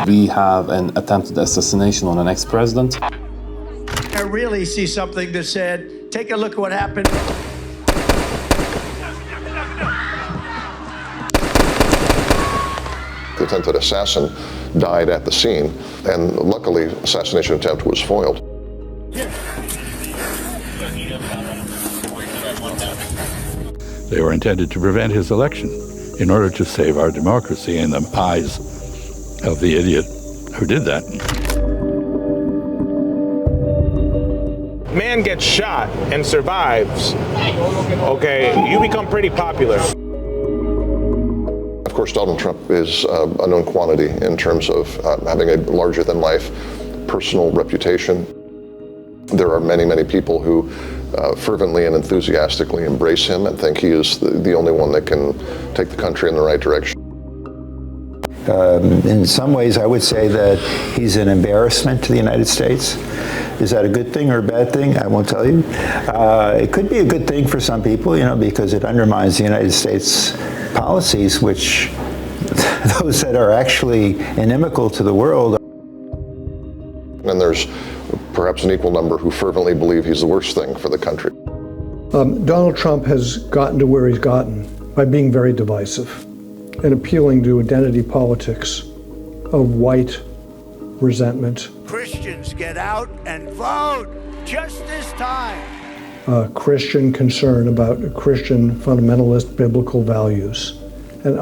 We have an attempted assassination on an ex-president. I really see something that said, take a look at what happened. The attempted assassin died at the scene, and luckily, assassination attempt was foiled. They were intended to prevent his election in order to save our democracy in the eyes of the idiot who did that. Man gets shot and survives, okay, you become pretty popular. Of course, Donald Trump is a known quantity in terms of having a larger-than-life personal reputation. There are many, many people who fervently and enthusiastically embrace him and think he is the only one that can take the country in the right direction. In some ways, I would say that he's an embarrassment to the United States. Is that a good thing or a bad thing? I won't tell you. It could be a good thing for some people, because it undermines the United States policies, which those that are actually inimical to the world. And there's perhaps an equal number who fervently believe he's the worst thing for the country. Donald Trump has gotten to where he's gotten by being very divisive and appealing to identity politics of white resentment. Christians, get out and vote just this time. Christian concern about Christian fundamentalist biblical values and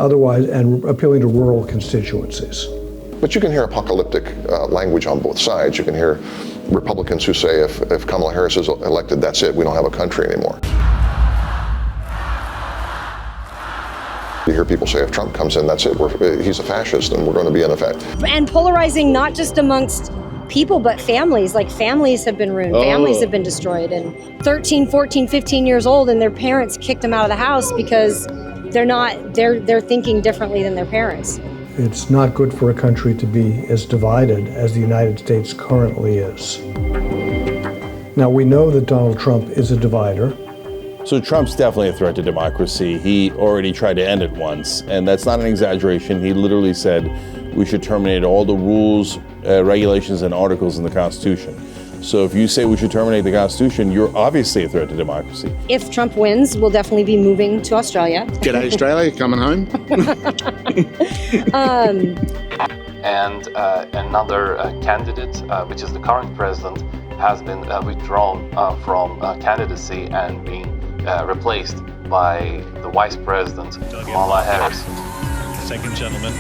appealing to rural constituencies. But you can hear apocalyptic language on both sides. You can hear Republicans who say if Kamala Harris is elected, that's it, we don't have a country anymore. You hear people say if Trump comes in, that's it, he's a fascist and we're going to be in effect. And polarizing not just amongst people, but families. Like families have been ruined, families have been destroyed, and 13, 14, 15 years old and their parents kicked them out of the house because they're thinking differently than their parents. It's not good for a country to be as divided as the United States currently is. Now, we know that Donald Trump is a divider. So Trump's definitely a threat to democracy. He already tried to end it once, and that's not an exaggeration. He literally said we should terminate all the rules, regulations, and articles in the Constitution. So if you say we should terminate the Constitution, you're obviously a threat to democracy. If Trump wins, we'll definitely be moving to Australia. G'day, Australia, coming home. And another candidate, which is the current president, has been withdrawn from candidacy and being replaced by the Vice President, Kamala Harris. Second gentleman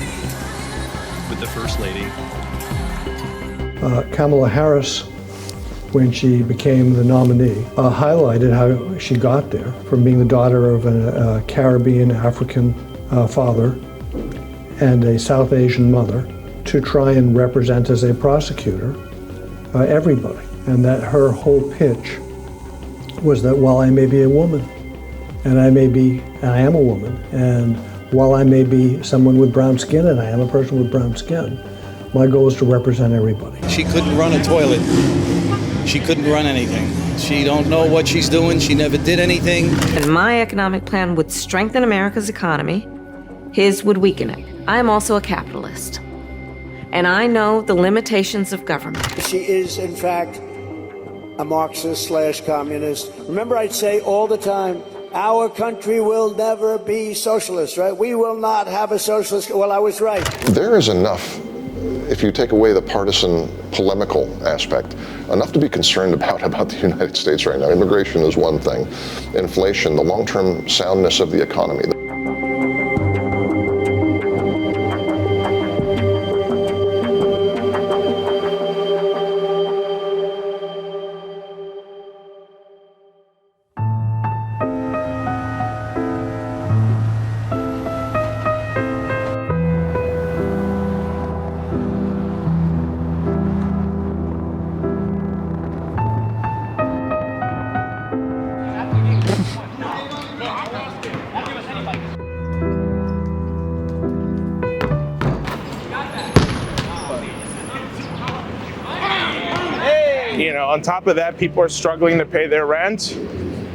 with the First Lady. Kamala Harris, when she became the nominee, highlighted how she got there from being the daughter of a Caribbean African father and a South Asian mother to try and represent as a prosecutor everybody. And that her whole pitch was that while I may be a woman, and I am a woman, and while I may be someone with brown skin, and I am a person with brown skin, my goal is to represent everybody. She couldn't run a toilet. She couldn't run anything. She don't know what she's doing. She never did anything. And my economic plan would strengthen America's economy. His would weaken it. I am also a capitalist. And I know the limitations of government. She is, in fact, a Marxist/communist. Remember, I'd say all the time, our country will never be socialist, right? We will not have a socialist. Well, I was right. There is enough, if you take away the partisan polemical aspect, enough to be concerned about the United States right now. Immigration is one thing. Inflation, the long-term soundness of the economy. On top of that, people are struggling to pay their rent.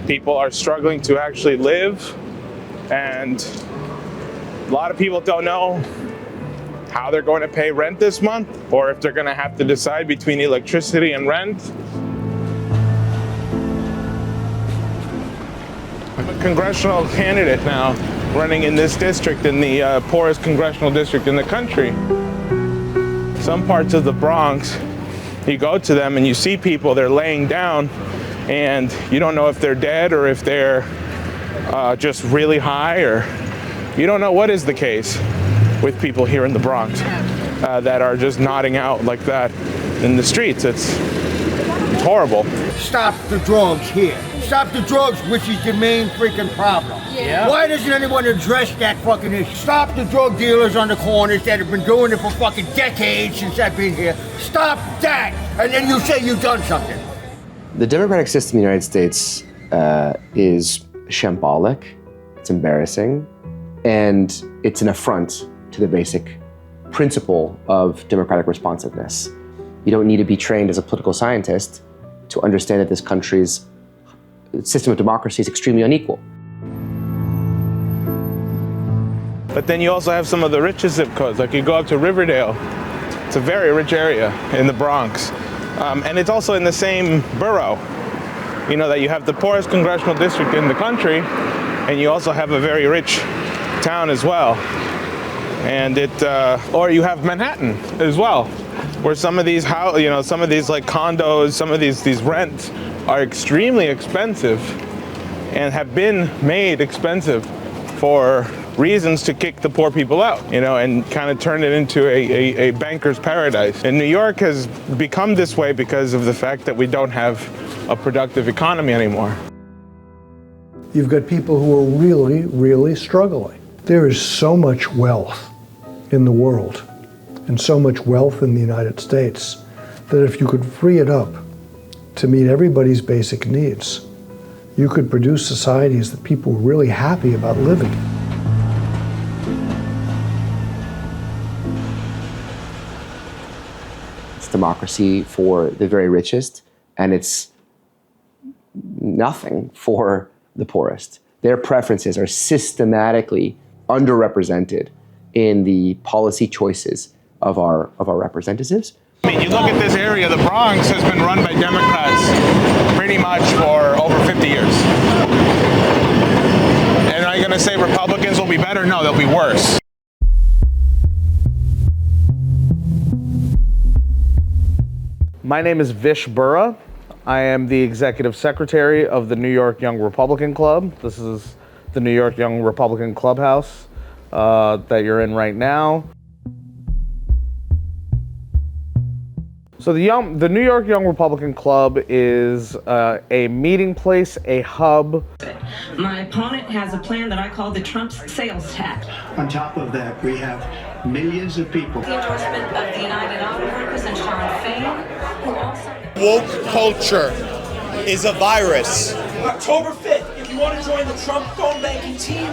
People are struggling to actually live. And a lot of people don't know how they're going to pay rent this month, or if they're going to have to decide between electricity and rent. I'm a congressional candidate now, running in this district, in the poorest congressional district in the country. Some parts of the Bronx, you go to them and you see people, they're laying down, and you don't know if they're dead or if they're just really high, or you don't know what is the case with people here in the Bronx that are just nodding out like that in the streets. It's horrible. Stop the drugs here. Stop the drugs, which is the main freaking problem. Yeah. Why doesn't anyone address that fucking issue? Stop the drug dealers on the corners that have been doing it for fucking decades since I've been here. Stop that, and then you say you've done something. The democratic system in the United States is shambolic, it's embarrassing, and it's an affront to the basic principle of democratic responsiveness. You don't need to be trained as a political scientist to understand that this country's system of democracy is extremely unequal. But then you also have some of the richest zip codes, like you go up to Riverdale. It's a very rich area in the Bronx. And it's also in the same borough. You know that you have the poorest congressional district in the country, and you also have a very rich town as well. And or you have Manhattan as well, where some of these some of these like condos, some of these rents are extremely expensive and have been made expensive for reasons to kick the poor people out, and kind of turn it into a banker's paradise. And New York has become this way because of the fact that we don't have a productive economy anymore. You've got people who are really, really struggling. There is so much wealth in the world and so much wealth in the United States that if you could free it up to meet everybody's basic needs, you could produce societies that people were really happy about living in. It's democracy for the very richest, and it's nothing for the poorest. Their preferences are systematically underrepresented in the policy choices of our representatives. I mean, you look at this area, the Bronx has been run by Democrats pretty much for over 50 years. And are you going to say Republicans will be better? No, they'll be worse. My name is Vish Burra. I am the executive secretary of the New York Young Republican Club. This is the New York Young Republican Clubhouse that you're in right now. So the New York Young Republican Club is a meeting place, a hub. My opponent has a plan that I call the Trump's sales tax. On top of that, we have millions of people. The endorsement of the United Auto Workers and Sharon Fain, who also... Woke culture is a virus. October 5th, if you want to join the Trump phone banking team,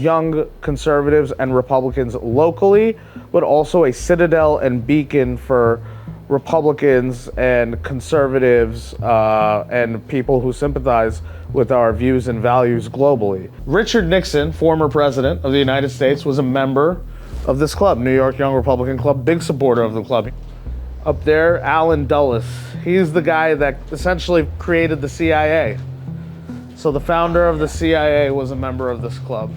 Young conservatives and Republicans locally, but also a citadel and beacon for Republicans and conservatives and people who sympathize with our views and values globally. Richard Nixon, former president of the United States, was a member of this club, New York Young Republican Club, big supporter of the club. Up there, Allen Dulles. He's the guy that essentially created the CIA. So the founder of the CIA was a member of this club.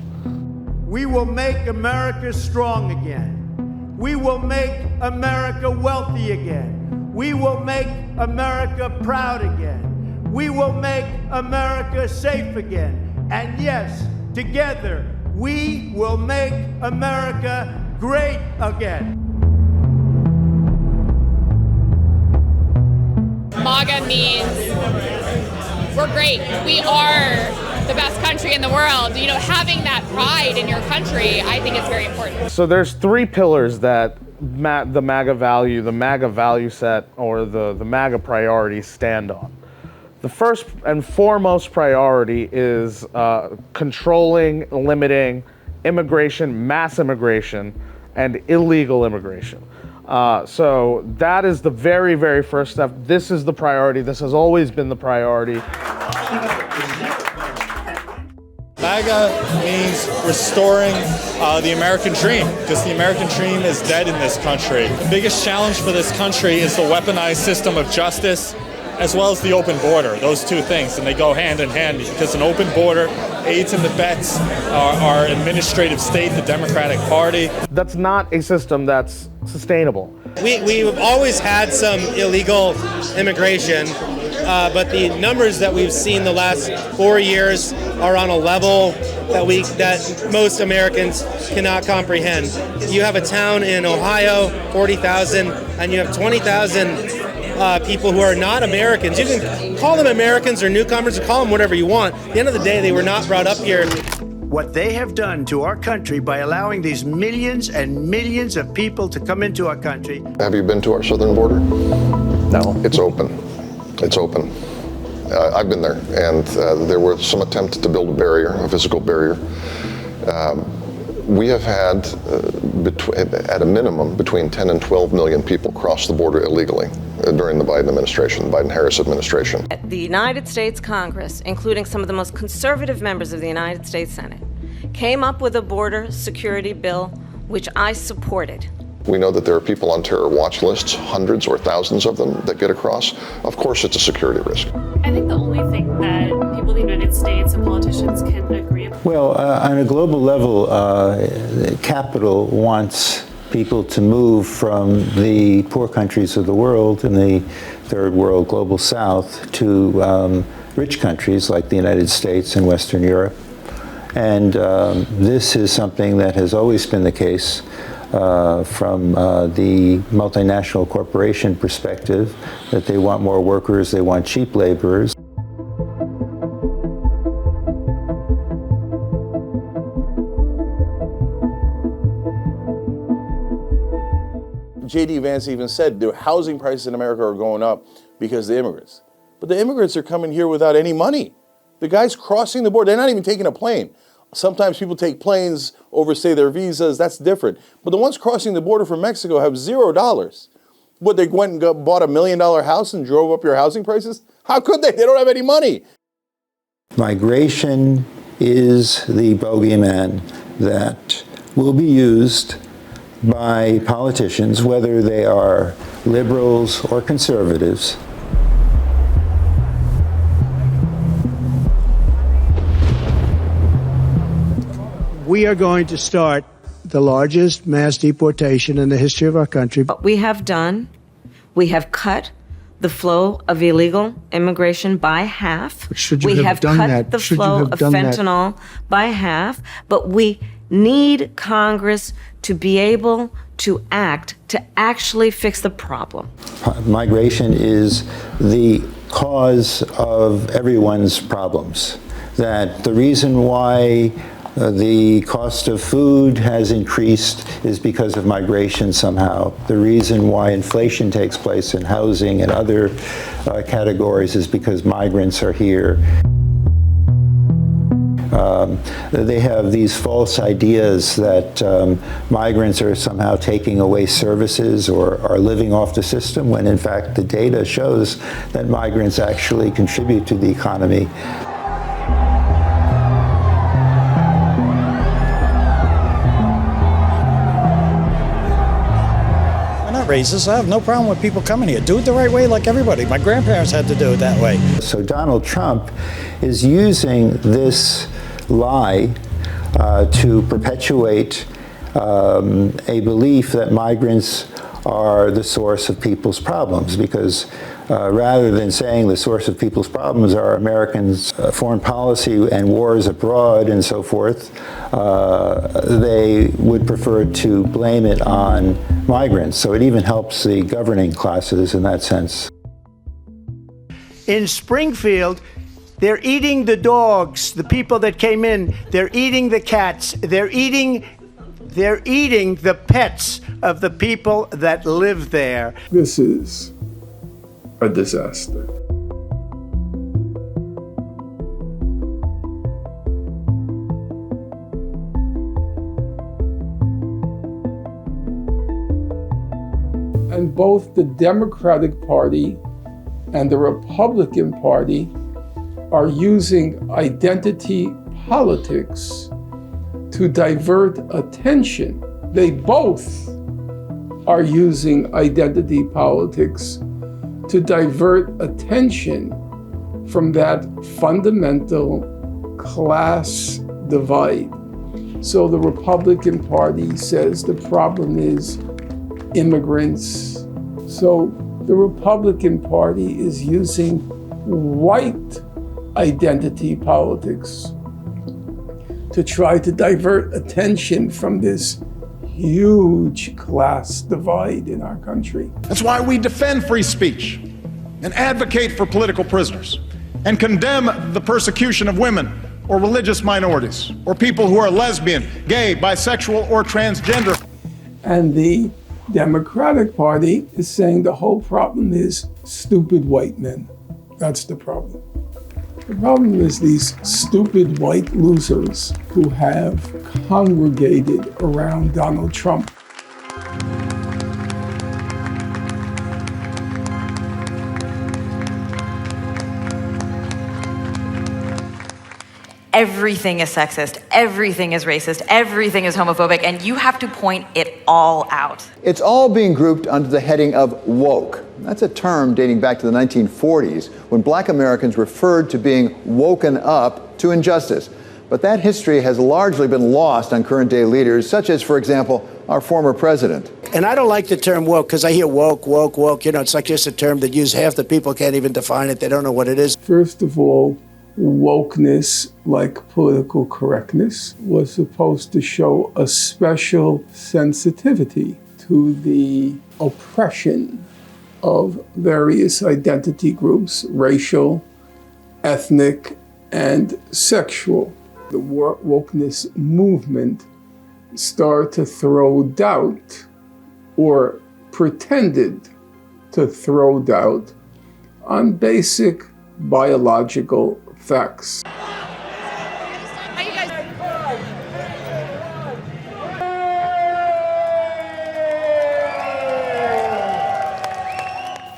We will make America strong again. We will make America wealthy again. We will make America proud again. We will make America safe again. And yes, together, we will make America great again. MAGA means we're great. We are the best country in the world. You know, having that pride in your country, I think is very important. So there's three pillars that the MAGA value set, or the MAGA priorities stand on. The first and foremost priority is controlling, limiting immigration, mass immigration, and illegal immigration. So that is the very, very first step. This is the priority. This has always been the priority. MAGA means restoring the American dream, because the American dream is dead in this country. The biggest challenge for this country is the weaponized system of justice, as well as the open border, those two things, and they go hand in hand, because an open border aids and abets our administrative state, the Democratic Party. That's not a system that's sustainable. We've always had some illegal immigration, but the numbers that we've seen the last 4 years are on a level that most Americans cannot comprehend. You have a town in Ohio, 40,000, and you have 20,000 people who are not Americans. You can call them Americans or newcomers, or call them whatever you want. At the end of the day, they were not brought up here. What they have done to our country by allowing these millions and millions of people to come into our country. Have you been to our southern border? No. It's open. It's open. I've been there, and there was some attempt to build a barrier, a physical barrier. We have had, at a minimum, between 10 and 12 million people cross the border illegally during the Biden administration, the Biden-Harris administration. The United States Congress, including some of the most conservative members of the United States Senate, came up with a border security bill, which I supported. We know that there are people on terror watch lists, hundreds or thousands of them that get across. Of course, it's a security risk. I think the only thing that people in the United States and politicians can agree upon. Well, on a global level, capital wants people to move from the poor countries of the world in the third world, global south, to rich countries like the United States and Western Europe. And this is something that has always been the case. From the multinational corporation perspective, that they want more workers, they want cheap laborers. J.D. Vance even said the housing prices in America are going up because of the immigrants. But the immigrants are coming here without any money. The guys crossing the border, they're not even taking a plane. Sometimes people take planes, overstay their visas, that's different. But the ones crossing the border from Mexico have $0. What, they went and bought $1 million house and drove up your housing prices? How could they? They don't have any money. Migration is the bogeyman that will be used by politicians, whether they are liberals or conservatives. We are going to start the largest mass deportation in the history of our country. What we have done, we have cut the flow of illegal immigration by half. We have cut the flow of fentanyl by half, but we need Congress to be able to act to actually fix the problem. Migration is the cause of everyone's problems. That the reason why the cost of food has increased is because of migration somehow. The reason why inflation takes place in housing and other categories is because migrants are here. They have these false ideas that migrants are somehow taking away services or are living off the system, when in fact the data shows that migrants actually contribute to the economy. Racist. I have no problem with people coming here. Do it the right way like everybody. My grandparents had to do it that way. So Donald Trump is using this lie to perpetuate a belief that migrants are the source of people's problems, because rather than saying the source of people's problems are Americans' foreign policy and wars abroad and so forth, they would prefer to blame it on migrants. So it even helps the governing classes in that sense. In Springfield, they're eating the dogs, the people that came in. They're eating the cats. They're eating the pets of the people that live there. This is a disaster. And both the Democratic Party and the Republican Party are using identity politics to divert attention. They both are using identity politics to divert attention from that fundamental class divide. So the Republican Party says the problem is immigrants. So the Republican Party is using white identity politics to try to divert attention from this huge class divide in our country. That's why we defend free speech and advocate for political prisoners and condemn the persecution of women or religious minorities or people who are lesbian, gay, bisexual, or transgender. And the Democratic Party is saying the whole problem is stupid white men. That's the problem. The problem is these stupid white losers who have congregated around Donald Trump. Everything is sexist, everything is racist, everything is homophobic, and you have to point it all out. It's all being grouped under the heading of woke. That's a term dating back to the 1940s when black Americans referred to being woken up to injustice. But that history has largely been lost on current day leaders, such as, for example, our former president. And I don't like the term woke because I hear woke. You know, it's like just a term that half the people can't even define it. They don't know what it is. First of all, wokeness, like political correctness, was supposed to show a special sensitivity to the oppression of various identity groups, racial, ethnic, and sexual. The wokeness movement started to throw doubt, or pretended to throw doubt, on basic biological facts.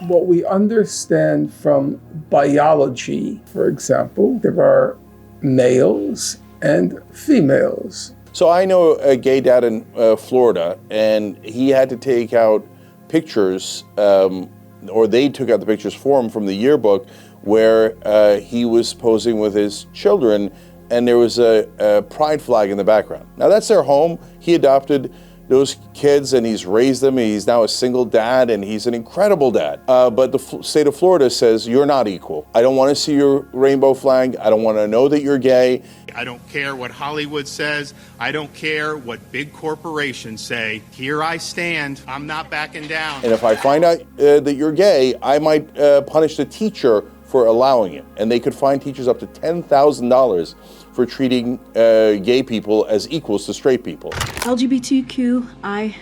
What we understand from biology, for example, there are males and females. So I know a gay dad in Florida, and he had to take out pictures, or they took out the pictures for him from the yearbook, where he was posing with his children, and there was a pride flag in the background. Now that's their home. He adopted those kids and he's raised them. He's now a single dad and he's an incredible dad. But the state of Florida says you're not equal. I don't want to see your rainbow flag. I don't want to know that you're gay. I don't care what Hollywood says. I don't care what big corporations say. Here I stand. I'm not backing down. And if I find out that you're gay, I might punish the teacher for allowing it. And they could fine teachers up to $10,000 for treating gay people as equals to straight people. LGBTQI+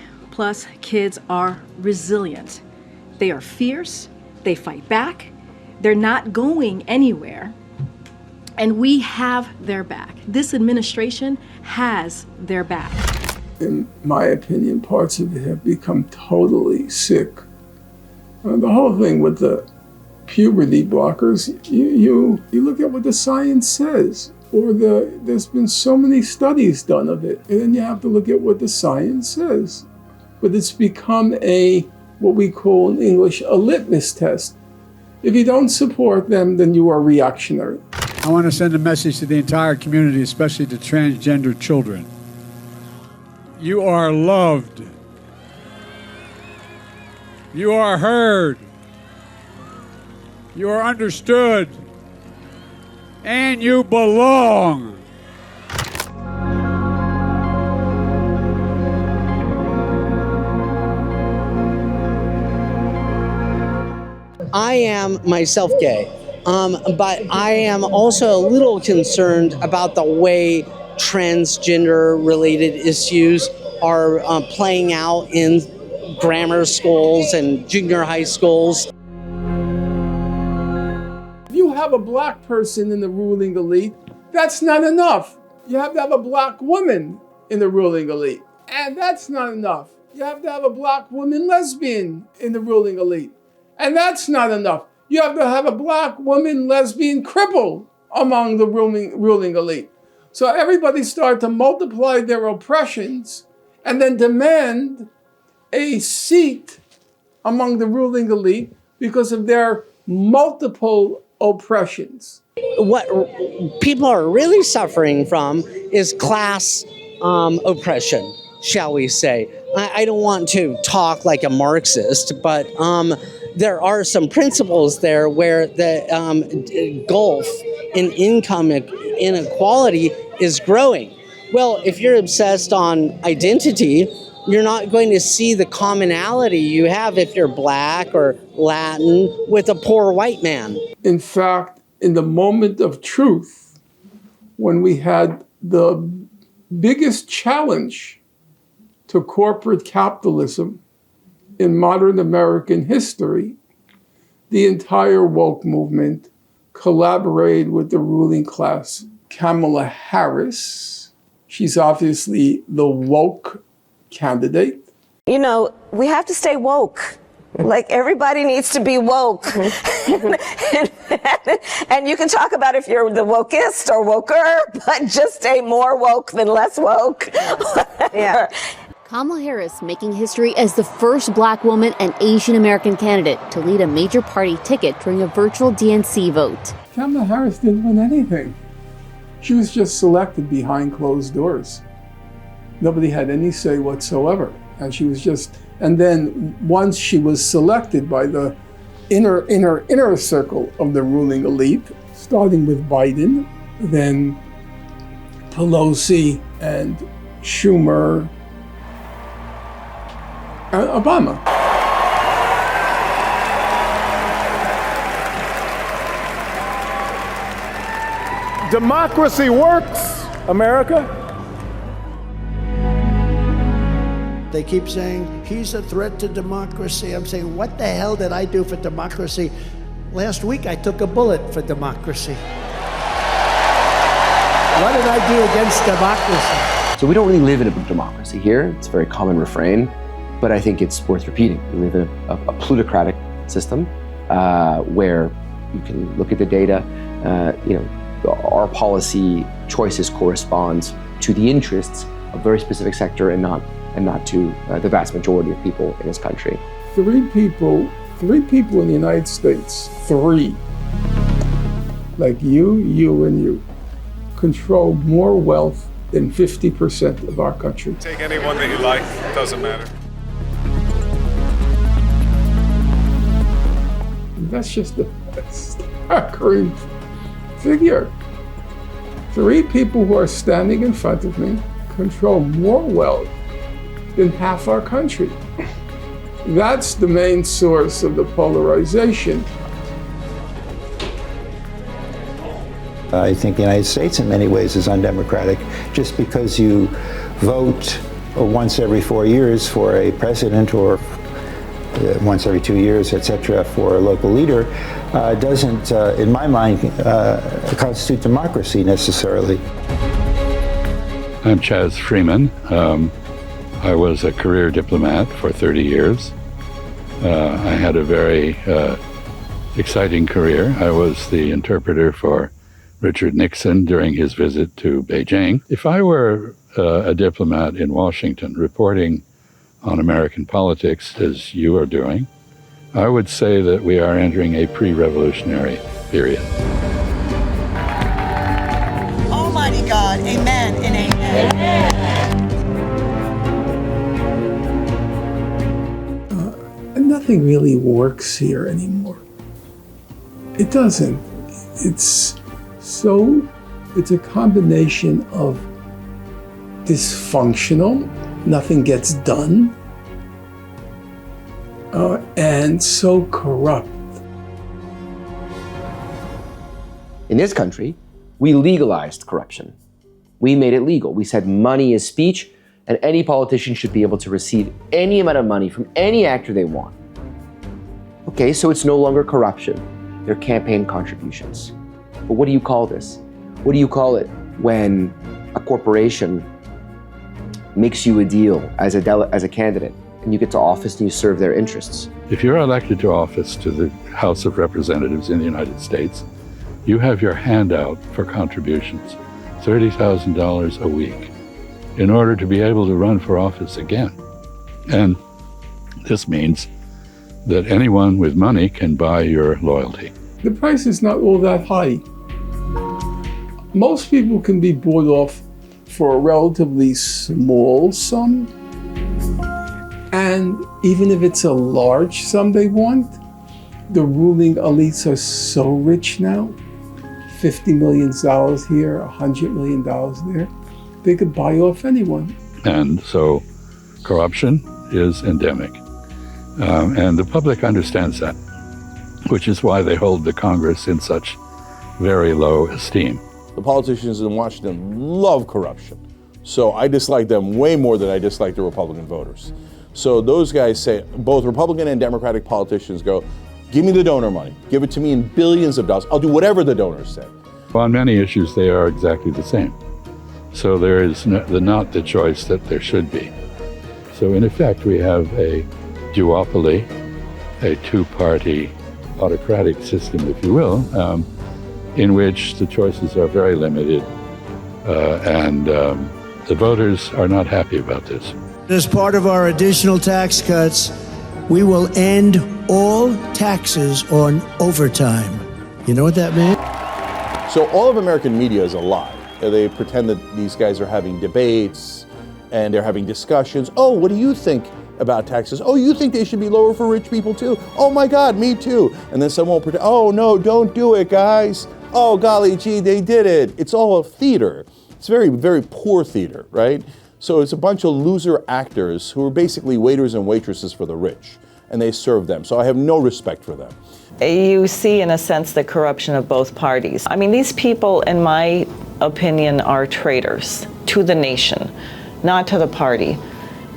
kids are resilient. They are fierce, they fight back, they're not going anywhere, and we have their back. This administration has their back. In my opinion, parts of it have become totally sick. The whole thing with the puberty blockers, you look at what the science says. Or there's been so many studies done of it, and then you have to look at what the science says. But it's become what we call in English, a litmus test. If you don't support them, then you are reactionary. I want to send a message to the entire community, especially to transgender children. You are loved. You are heard. You are understood. And you belong. I am myself gay, but I am also a little concerned about the way transgender-related issues are playing out in grammar schools and junior high schools. Have a black person in the ruling elite, that's not enough. You have to have a black woman in the ruling elite, and that's not enough. You have to have a black woman lesbian in the ruling elite, and that's not enough. You have to have a black woman lesbian cripple among the ruling elite. So everybody started to multiply their oppressions and then demand a seat among the ruling elite because of their multiple oppressions. What people are really suffering from is class oppression, shall we say. I don't want to talk like a Marxist, but there are some principles there where the gulf in income inequality is growing. Well, if you're obsessed on identity, you're not going to see the commonality you have if you're Black or Latin with a poor white man. In fact, in the moment of truth, when we had the biggest challenge to corporate capitalism in modern American history, the entire woke movement collaborated with the ruling class. Kamala Harris, she's obviously the woke candidate. You know, we have to stay woke. Like, everybody needs to be woke. And you can talk about if you're the wokest or woker, but just stay more woke than less woke. Yeah. Kamala Harris making history as the first Black woman and Asian American candidate to lead a major party ticket during a virtual DNC vote. Kamala Harris didn't win anything. She was just selected behind closed doors. Nobody had any say whatsoever. And she was just, and then once she was selected by the inner circle of the ruling elite, starting with Biden, then Pelosi and Schumer, and Obama. Democracy works, America. They keep saying, he's a threat to democracy. I'm saying, what the hell did I do for democracy? Last week, I took a bullet for democracy. What did I do against democracy? So we don't really live in a democracy here. It's a very common refrain, but I think it's worth repeating. We live in a plutocratic system where you can look at the data, our policy choices correspond to the interests of a very specific sector and not to the vast majority of people in this country. Three people in the United States, like you and you, control more wealth than 50% of our country. Take anyone that you like, doesn't matter. That's just a staggering figure. 3 people who are standing in front of me control more wealth than half our country. That's the main source of the polarization. I think the United States in many ways is undemocratic. Just because you vote once every 4 years for a president or once every 2 years, etc., for a local leader, doesn't, in my mind, constitute democracy necessarily. I'm Chaz Freeman. I was a career diplomat for 30 years. I had a very exciting career. I was the interpreter for Richard Nixon during his visit to Beijing. If I were a diplomat in Washington reporting on American politics, as you are doing, I would say that we are entering a pre-revolutionary period. Almighty God, amen and amen. Nothing really works here anymore. It doesn't. It's a combination of dysfunctional, nothing gets done, and so corrupt. In this country, we legalized corruption. We made it legal. We said money is speech, and any politician should be able to receive any amount of money from any actor they want. Okay, so it's no longer corruption. They're campaign contributions. But what do you call this? What do you call it when a corporation makes you a deal as a candidate and you get to office and you serve their interests? If you're elected to office to the House of Representatives in the United States, you have your hand out for contributions. $30,000 a week in order to be able to run for office again. And this means that anyone with money can buy your loyalty. The price is not all that high. Most people can be bought off for a relatively small sum. And even if it's a large sum they want, the ruling elites are so rich now. $50 million here, $100 million there. They could buy off anyone. And so corruption is endemic. And the public understands that, which is why they hold the Congress in such very low esteem. The politicians in Washington love corruption. So I dislike them way more than I dislike the Republican voters. So those guys say, both Republican and Democratic politicians go, give me the donor money. Give it to me in billions of dollars. I'll do whatever the donors say. On many issues, they are exactly the same. So there is not the choice that there should be. So in effect, we have a duopoly, a two-party autocratic system, if you will, in which the choices are very limited, and the voters are not happy about this. As part of our additional tax cuts, we will end all taxes on overtime. You know what that means? So all of American media is a lie. They pretend that these guys are having debates and they're having discussions. Oh, what do you think about taxes? Oh, you think they should be lower for rich people too? Oh my God, me too. And then someone will pretend, oh no, don't do it, guys. Oh golly gee, they did it. It's all a theater. It's very, very poor theater, right? So it's a bunch of loser actors who are basically waiters and waitresses for the rich, and they serve them. So I have no respect for them. You see, in a sense, the corruption of both parties. I mean, these people, in my opinion, are traitors to the nation, not to the party,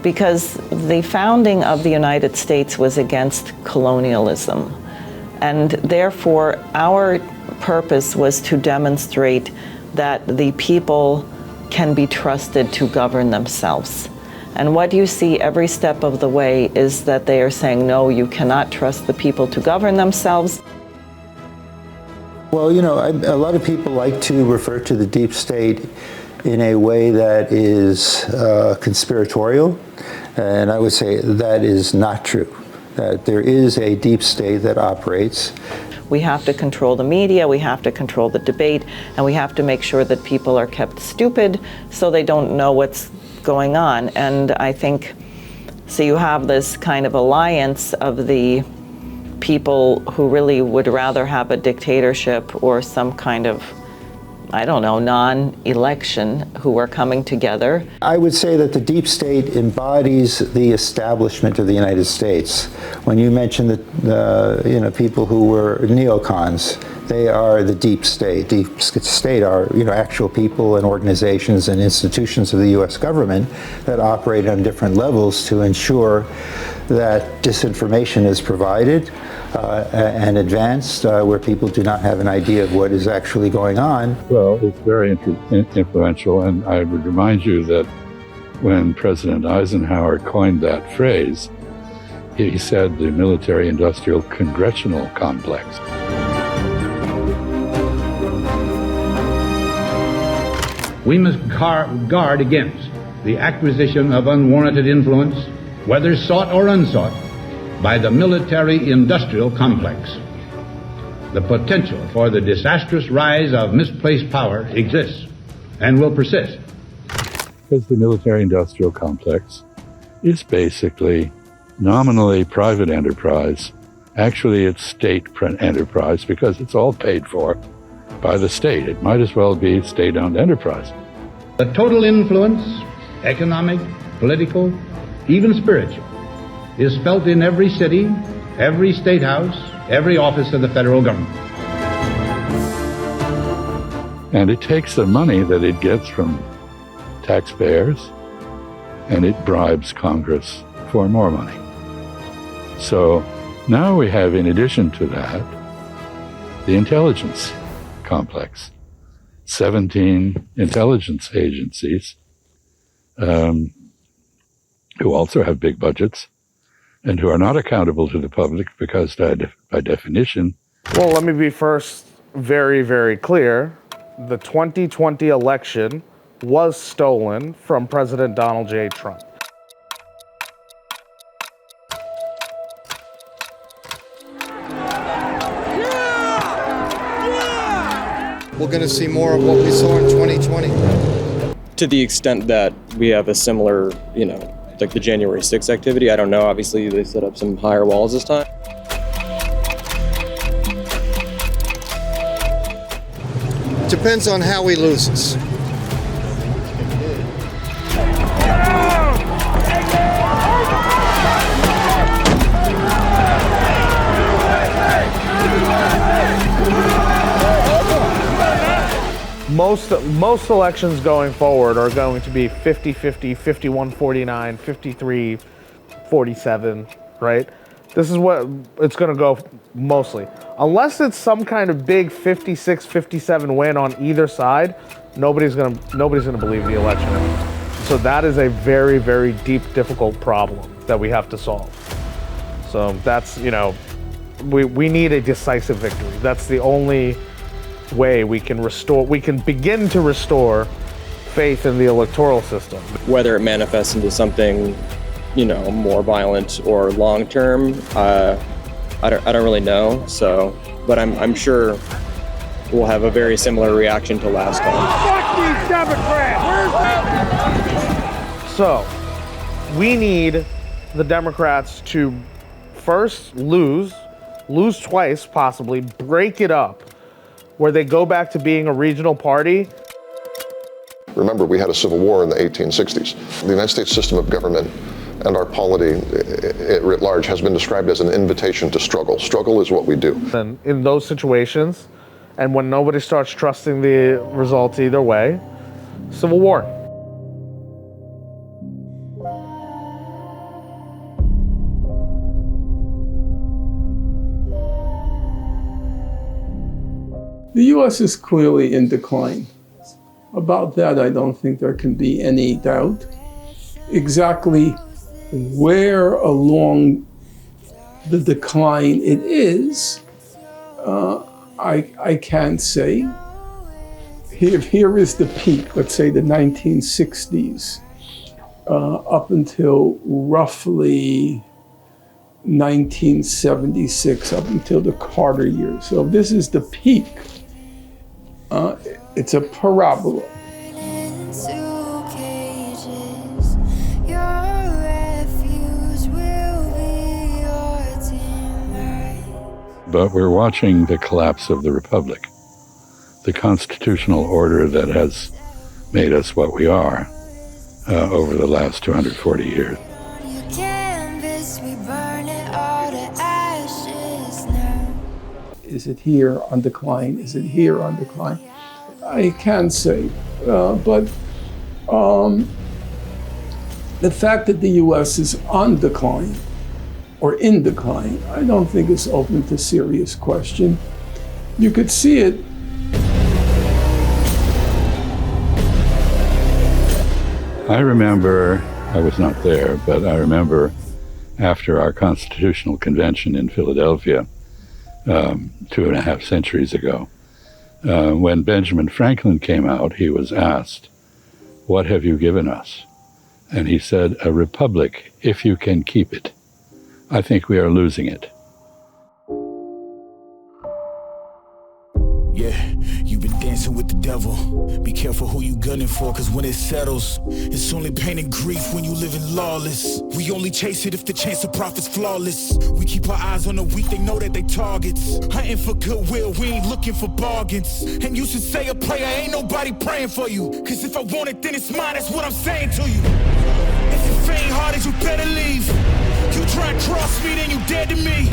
because the founding of the United States was against colonialism. And therefore, our purpose was to demonstrate that the people can be trusted to govern themselves. And what you see every step of the way is that they are saying, no, you cannot trust the people to govern themselves. Well, you know, a lot of people like to refer to the deep state in a way that is conspiratorial, and I would say that is not true, that there is a deep state that operates. We have to control the media, we have to control the debate, and we have to make sure that people are kept stupid so they don't know what's going on. And I think, so you have this kind of alliance of the people who really would rather have a dictatorship or some kind of, I don't know, non-election, who are coming together. I would say that the deep state embodies the establishment of the United States. When you mention the people who were neocons, they are the deep state. Deep state are actual people and organizations and institutions of the U.S. government that operate on different levels to ensure that disinformation is provided and advanced where people do not have an idea of what is actually going on. Well, it's very influential, and I would remind you that when President Eisenhower coined that phrase, he said the military-industrial congressional complex. We must guard against the acquisition of unwarranted influence, whether sought or unsought, by the military-industrial complex. The potential for the disastrous rise of misplaced power exists and will persist. Because the military-industrial complex is basically nominally private enterprise. Actually, it's state enterprise because it's all paid for by the state. It might as well be state-owned enterprise. The total influence, economic, political, even spiritual, is felt in every city, every state house, every office of the federal government. And it takes the money that it gets from taxpayers and it bribes Congress for more money. So now we have, in addition to that, the intelligence complex. 17 intelligence agencies who also have big budgets and who are not accountable to the public because by definition. Well, let me be first very, very clear. the 2020 election was stolen from President Donald J. Trump. We're going to see more of what we saw in 2020. To the extent that we have a similar, like the January 6th activity, I don't know. Obviously, they set up some higher walls this time. Depends on how he loses. Most elections going forward are going to be 50-50, 51-49, 53-47, right? This is what it's going to go mostly. Unless it's some kind of big 56-57 win on either side, nobody's going to believe the election. So that is a very, very deep, difficult problem that we have to solve. So that's, we need a decisive victory. That's the only way we can begin to restore faith in the electoral system. Whether it manifests into something, more violent or long-term, I don't really know. So, but I'm sure we'll have a very similar reaction to last time. Fuck these Democrats! So, we need the Democrats to first lose twice possibly, break it up, where they go back to being a regional party. Remember, we had a civil war in the 1860s. The United States system of government and our polity writ large has been described as an invitation to struggle. Struggle is what we do. And in those situations, and when nobody starts trusting the results either way, civil war. The U.S. is clearly in decline. About that, I don't think there can be any doubt. Exactly where along the decline it is, I can't say. Here is the peak, let's say the 1960s, up until roughly 1976, up until the Carter years. So this is the peak. It's a parabola. But we're watching the collapse of the Republic, the constitutional order that has made us what we are over the last 240 years. Is it here on decline? Is it here on decline? I can't say, but the fact that the U.S. is on decline or in decline, I don't think is open to serious question. You could see it. I remember, I was not there, but I remember after our Constitutional Convention in Philadelphia, 2.5 centuries ago, when Benjamin Franklin came out, he was asked, "What have you given us?" And he said, "A republic, if you can keep it." I think we are losing it. Yeah, you've been dancing with the devil. Be careful who you gunning for, cause when it settles, it's only pain and grief when you living lawless. We only chase it if the chance of profit's flawless. We keep our eyes on the weak, they know that they targets. Hunting for goodwill, we ain't looking for bargains. And you should say a prayer, ain't nobody praying for you. Cause if I want it, then it's mine, that's what I'm saying to you. If you faint hearted, you better leave. You try and cross me, then you dead to me.